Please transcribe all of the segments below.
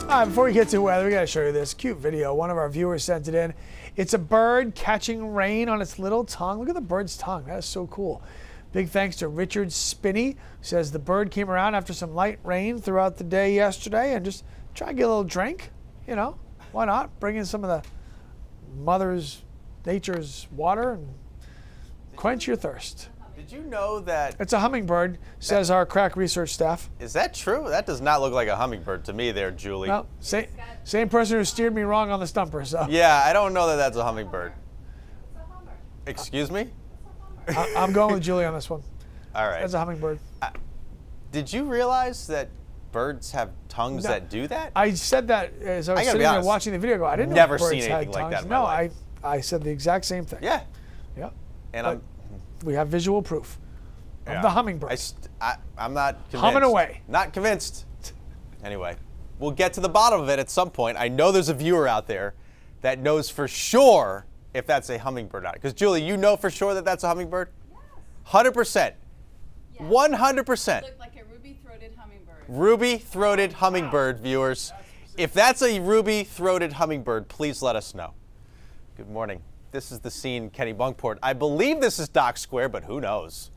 All right, before we get to weather, we got to show you this cute video. One of our viewers sent it in. It's a bird catching rain on its little tongue. Look at the bird's tongue. That is so cool. Big thanks to Richard Spinney, who says the bird came around after some light rain throughout the day yesterday and just try to get a little drink. You know, why not? Bring in some of the Mother's Nature's water and quench your thirst. Did you know that it's a hummingbird, says our crack research staff. Is that true? That does not look like a hummingbird to me there, Julie. No, same person who steered me wrong on the stumper, so. Yeah, I don't know that that's a hummingbird. Excuse me? I'm going with Julie on this one. All right. That's a hummingbird. Did you realize that birds have tongues that do that? I said that as I was sitting there watching the video. I didn't know birds seen had anything tongues. like that in my life. I said the exact same thing. Yeah. Yep. And we have visual proof of the hummingbird. I'm not convinced. Humming away. Not convinced. Anyway, we'll get to the bottom of it at some point. I know there's a viewer out there that knows for sure if that's a hummingbird or not. Because, Julie, you know for sure that that's a hummingbird? Yes. 100%. Yes. 100%. It looked like a ruby-throated hummingbird. Ruby-throated hummingbird, viewers. If that's a ruby-throated hummingbird, please let us know. Good morning. This is the scene, Kenny Bunkport. I believe this is Dock Square, but who knows?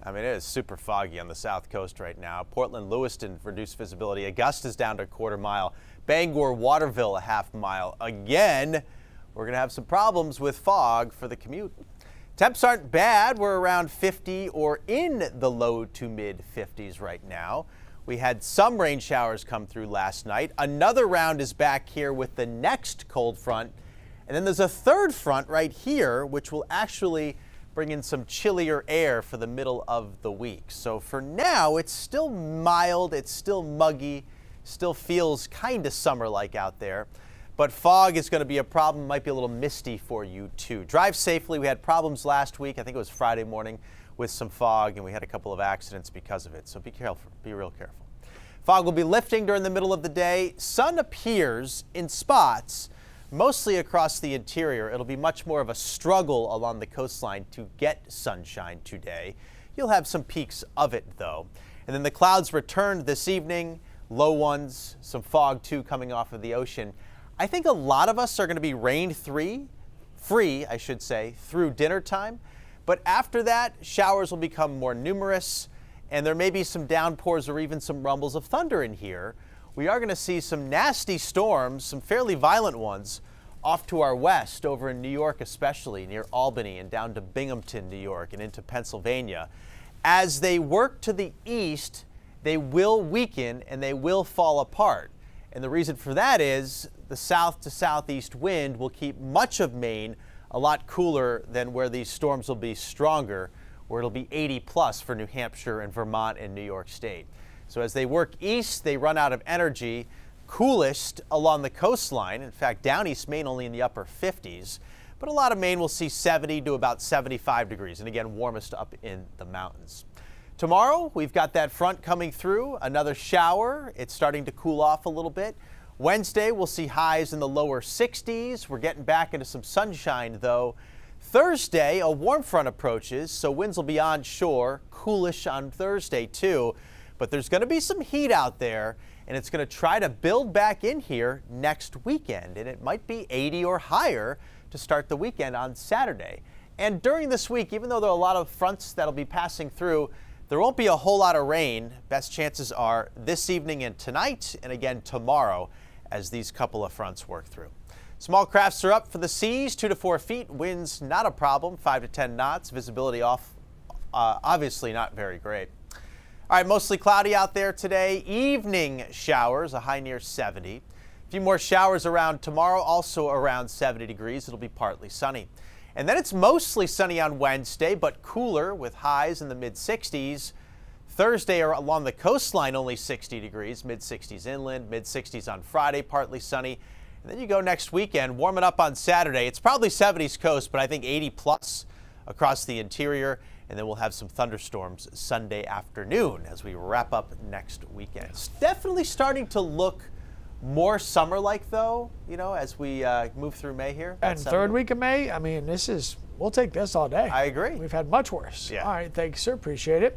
I mean, it is super foggy on the south coast right now. Portland, Lewiston, reduced visibility. Augusta's down to a quarter mile. Bangor, Waterville, a half mile. Again, we're going to have some problems with fog for the commute. Temps aren't bad. We're around 50 or in the low to mid 50s right now. We had some rain showers come through last night. Another round is back here with the next cold front. And then there's a third front right here, which will actually bring in some chillier air for the middle of the week. So for now, it's still mild, it's still muggy, still feels kind of summer-like out there. But fog is going to be a problem, might be a little misty for you too. Drive safely. We had problems last week, I think it was Friday morning, with some fog, and we had a couple of accidents because of it. So be careful, be real careful. Fog will be lifting during the middle of the day. Sun appears in spots, mostly across the interior. It'll be much more of a struggle along the coastline to get sunshine today. You'll have some peaks of it, though. And then the clouds returned this evening, low ones, some fog, too, coming off of the ocean. I think a lot of us are going to be rain-free, through dinner time. But after that, showers will become more numerous, and there may be some downpours or even some rumbles of thunder in here. We are going to see some nasty storms, some fairly violent ones, off to our west, over in New York especially, near Albany and down to Binghamton, New York, and into Pennsylvania. As they work to the east, they will weaken and they will fall apart. And the reason for that is the south to southeast wind will keep much of Maine a lot cooler than where these storms will be stronger, where it'll be 80 plus for New Hampshire and Vermont and New York State. So as they work east, they run out of energy. Coolest along the coastline. In fact, down east Maine only in the upper 50s. But a lot of Maine will see 70 to about 75 degrees. And again, warmest up in the mountains. Tomorrow, we've got that front coming through. Another shower. It's starting to cool off a little bit. Wednesday, we'll see highs in the lower 60s. We're getting back into some sunshine, though. Thursday, a warm front approaches, so winds will be onshore. Coolish on Thursday, too. But there's going to be some heat out there, and it's going to try to build back in here next weekend. And it might be 80 or higher to start the weekend on Saturday. And during this week, even though there are a lot of fronts that'll be passing through, there won't be a whole lot of rain. Best chances are this evening and tonight, and again tomorrow as these couple of fronts work through. Small crafts are up for the seas, 2 to 4 feet. Winds not a problem, 5 to 10 knots. Visibility off, obviously not very great. All right, mostly cloudy out there today. Evening showers, a high near 70. A few more showers around tomorrow, also around 70 degrees. It'll be partly sunny. And then it's mostly sunny on Wednesday, but cooler with highs in the mid-60s. Thursday along the coastline, only 60 degrees, mid-60s inland, mid-60s on Friday, partly sunny. And then you go next weekend, warming up on Saturday. It's probably 70s coast, but I think 80 plus across the interior. And then we'll have some thunderstorms Sunday afternoon as we wrap up next weekend. It's definitely starting to look more summer-like, though, you know, as we move through May here. And third week of May, I mean, we'll take this all day. I agree. We've had much worse. Yeah. All right, thanks, sir. Appreciate it.